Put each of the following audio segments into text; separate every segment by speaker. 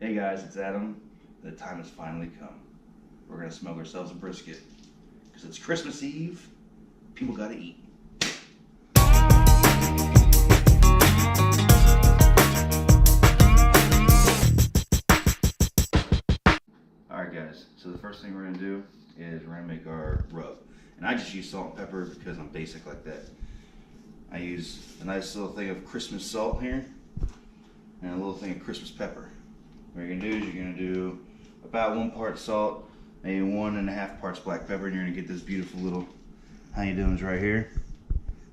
Speaker 1: Hey guys, it's Adam. The time has finally come. We're gonna smoke ourselves a brisket. Because it's Christmas Eve, people gotta eat. Alright guys, so the first thing we're gonna do is we're gonna make our rub. And I just use salt and pepper because I'm basic like that. I use a nice little thing of Christmas salt here and a little thing of Christmas pepper. What you're gonna do is you're gonna do about 1 part salt, maybe 1.5 parts black pepper, and you're gonna get this beautiful little how you doings right here.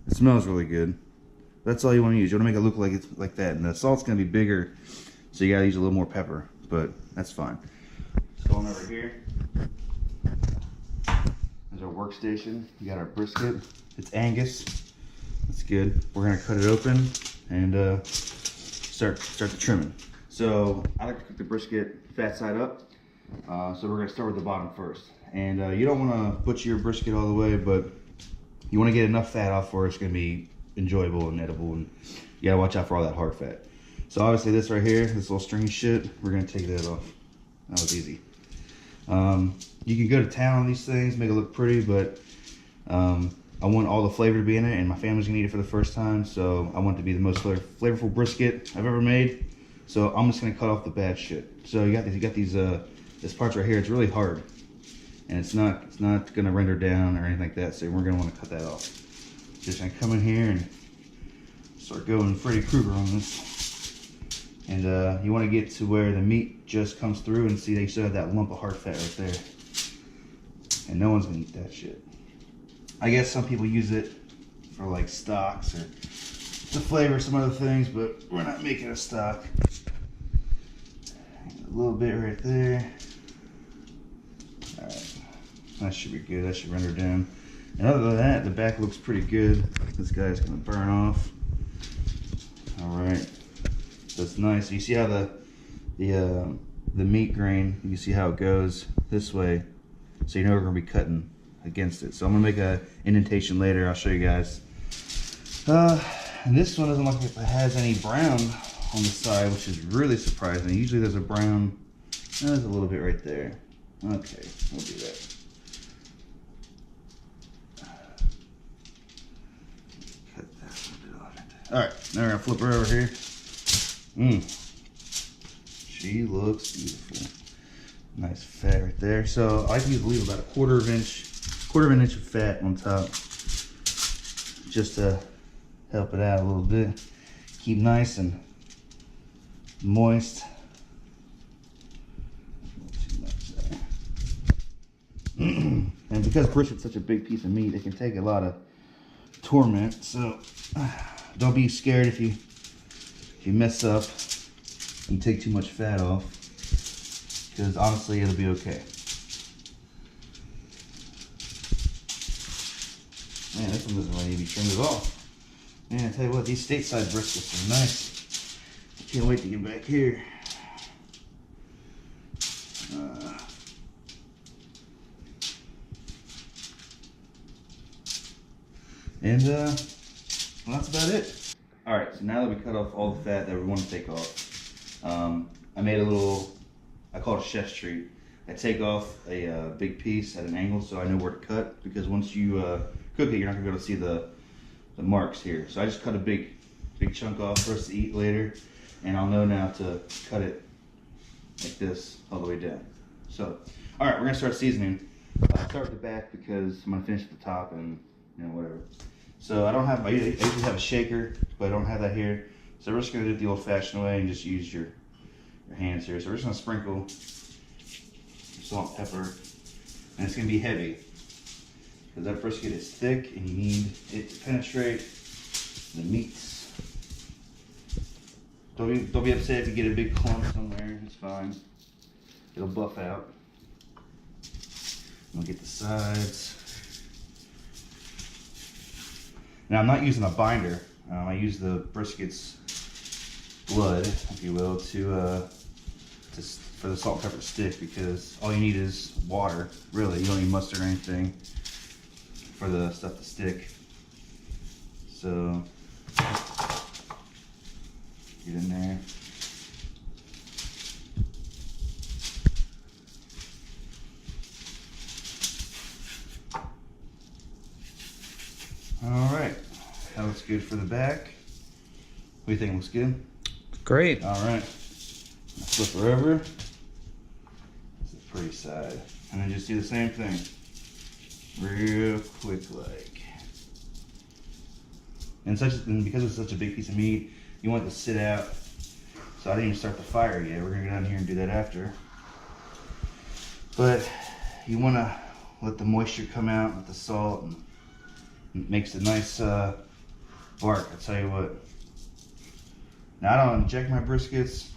Speaker 1: It smells really good. That's all you want to use. You want to make it look like it's like that, and the salt's gonna be bigger, so you gotta use a little more pepper, but that's fine. So going over here, there's our workstation. We got our brisket. It's Angus. That's good. We're gonna cut it open and start the trimming. So I like to cook the brisket fat side up. So we're gonna start with the bottom first. And you don't wanna butcher your brisket all the way, but you wanna get enough fat off where it's gonna be enjoyable and edible, and you gotta watch out for all that hard fat. So obviously this right here, this little stringy shit, we're gonna take that off. That was easy. You can go to town on these things, make it look pretty, but I want all the flavor to be in it, and my family's gonna eat it for the first time, so I want it to be the most flavorful brisket I've ever made. So I'm just gonna cut off the bad shit. So you got these this parts right here. It's really hard, and it's not gonna render down or anything like that. So we're gonna want to cut that off. Just gonna come in here and start going Freddy Krueger on this. And you want to get to where the meat just comes through, and see they still have that lump of hard fat right there. And no one's gonna eat that shit. I guess some people use it for like stocks or to flavor some other things, but we're not making a stock. A little bit right there. Alright, that should be good. That should render down. And other than that, the back looks pretty good. This guy's gonna burn off. Alright, so it's nice. You see how the meat grain, you can see how it goes this way, so you know we're gonna be cutting against it. So I'm gonna make a indentation later. I'll show you guys. And this one doesn't look like it has any brown on the side, which is really surprising. Usually there's a brown. There's a little bit right there. Okay, we'll do that. Cut that a bit off. All right, now we're gonna flip her over here. She looks beautiful. Nice fat right there. So I like to leave about a quarter of an inch of fat on top, just to help it out a little bit. Keep nice and moist. And because brisket's such a big piece of meat, it can take a lot of torment. So don't be scared if you mess up and take too much fat off, because honestly it'll be okay. Man, this one doesn't really need to be trimmed at all. Man, I tell you what, these stateside briskets are nice. I can't wait to get back here. Well, that's about it. All right, so now that we cut off all the fat that we want to take off, I made a little, I call it a chef's treat. I take off a big piece at an angle so I know where to cut, because once you cook it, you're not gonna be able to see the marks here. So I just cut a big chunk off for us to eat later, and I'll know now to cut it like this all the way down. So, all right, we're gonna start seasoning. I'll start with the back because I'm gonna finish at the top, and whatever. So I usually have a shaker, but I don't have that here. So we're just gonna do it the old-fashioned way and just use your hands here. So we're just gonna sprinkle salt and pepper, and it's gonna be heavy because that brisket is thick and you need it to penetrate the meats. Don't be upset if you get a big clump somewhere. It's fine. It'll buff out. We'll get the sides. Now I'm not using a binder. I use the brisket's blood, if you will, for the salt and pepper stick, because all you need is water. Really, you don't need mustard or anything for the stuff to stick. So get in there. good for the back. What do you think? Looks good?
Speaker 2: Great.
Speaker 1: All right. Flip her over. It's the pretty side. And then just do the same thing. Real quick like. And because it's such a big piece of meat, you want it to sit out. So I didn't even start the fire yet. We're gonna go down here and do that after. But you wanna let the moisture come out with the salt, and it makes a nice bark, I'll tell you what. Now I don't inject my briskets.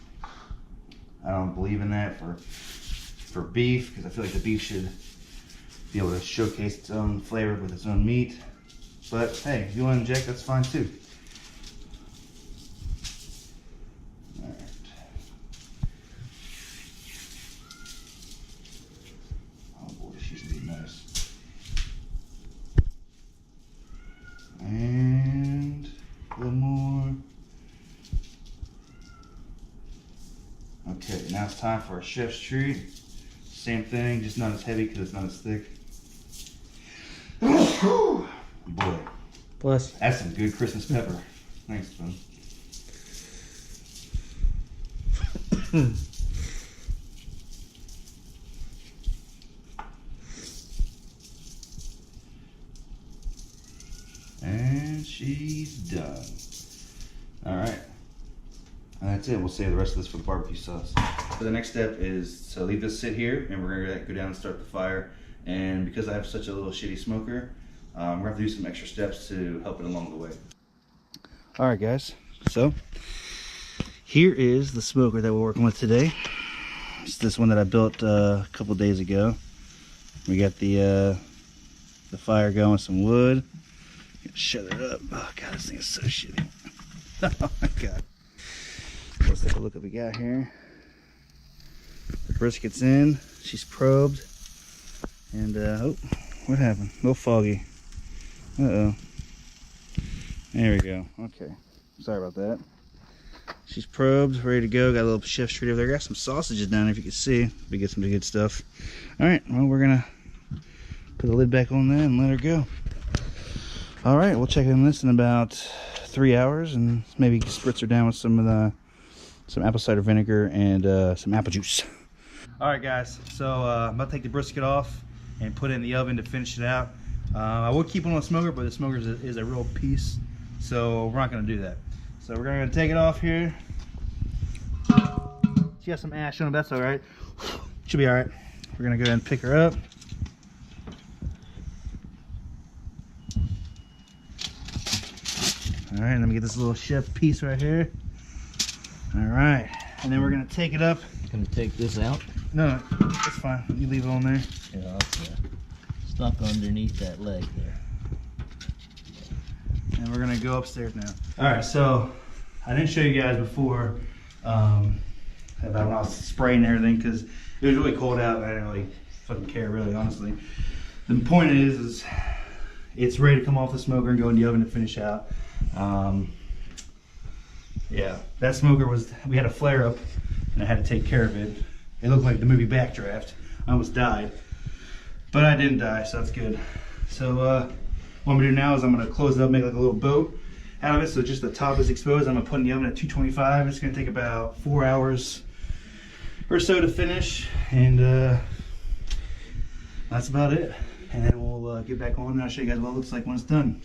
Speaker 1: I don't believe in that for beef, because I feel like the beef should be able to showcase its own flavor with its own meat. But hey, if you want to inject, that's fine too. Alright. Oh boy, she's gonna be nice. And a little more. Okay, now it's time for a chef's treat. Same thing, just not as heavy because it's not as thick. Boy,
Speaker 2: Bless.
Speaker 1: that's some good Christmas pepper. Thanks, son. And she's done. All right. And that's it. We'll save the rest of this for the barbecue sauce. So the next step is to leave this sit here, and we're gonna go down and start the fire. And because I have such a little shitty smoker, we're gonna have to do some extra steps to help it along the way. All right, guys. So here is the smoker that we're working with today. It's this one that I built a couple days ago. We got the fire going, some wood. Shut it up. Oh god, this thing is so shitty. Oh my god. Let's take a look at what we got here. The brisket's in. She's probed. And oh, what happened? A little foggy. Uh-oh. There we go. Okay. Sorry about that. She's probed, ready to go. Got a little chef's treat over there. Got some sausages down there if you can see. We get some good stuff. Alright, well we're gonna put the lid back on that and let her go. Alright, we'll check in this in about 3 hours and maybe spritz her down with some apple cider vinegar and some apple juice. Alright guys, so I'm about to take the brisket off and put it in the oven to finish it out. I will keep it on the smoker, but the smoker is a real piece, so we're not going to do that. So we're going to take it off here. She has some ash on it, but that's alright. Should be alright. We're going to go ahead and pick her up. Alright, let me get this little chef piece right here. Alright, and then we're going to take it up.
Speaker 2: Gonna take this out?
Speaker 1: No, it's fine. You leave it on there.
Speaker 2: Yeah, it's stuck underneath that leg there.
Speaker 1: And we're gonna go upstairs now. All right, so I didn't show you guys before about when I was spraying everything because it was really cold out and I didn't really fucking care, really, honestly. The point is it's ready to come off the smoker and go in the oven to finish out. Yeah, that smoker we had a flare up and I had to take care of it. It looked like the movie Backdraft. I almost died, but I didn't die, so that's good. So what I'm gonna do now is I'm gonna close it up, make like a little boat out of it, so just the top is exposed. I'm gonna put it in the oven at 225. It's gonna take about 4 hours or so to finish, and that's about it. And then we'll get back on and I'll show you guys what it looks like when it's done.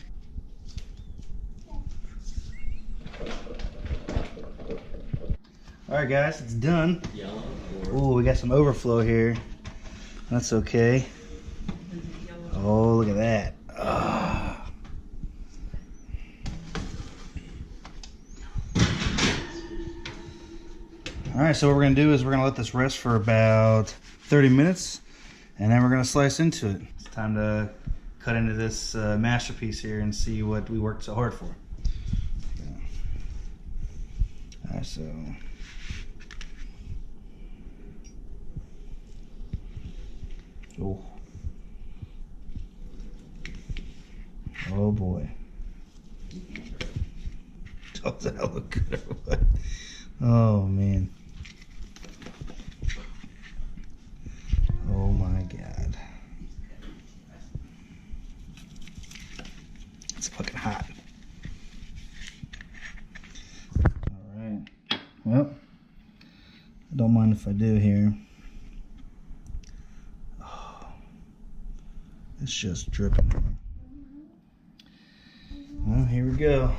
Speaker 1: All right, guys, it's done. Oh, we got some overflow here. That's okay. Oh, look at that. Oh. All right, so what we're gonna do is we're gonna let this rest for about 30 minutes, and then we're gonna slice into it. It's time to cut into this masterpiece here and see what we worked so hard for. All right, so. Oh. Oh boy. Does that look good or what? Oh man. Oh my god. It's fucking hot. Don't mind if I do here. Oh, it's just dripping. Well, here we go.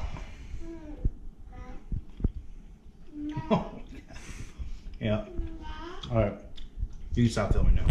Speaker 1: Oh, yeah. All right. You can stop filming now.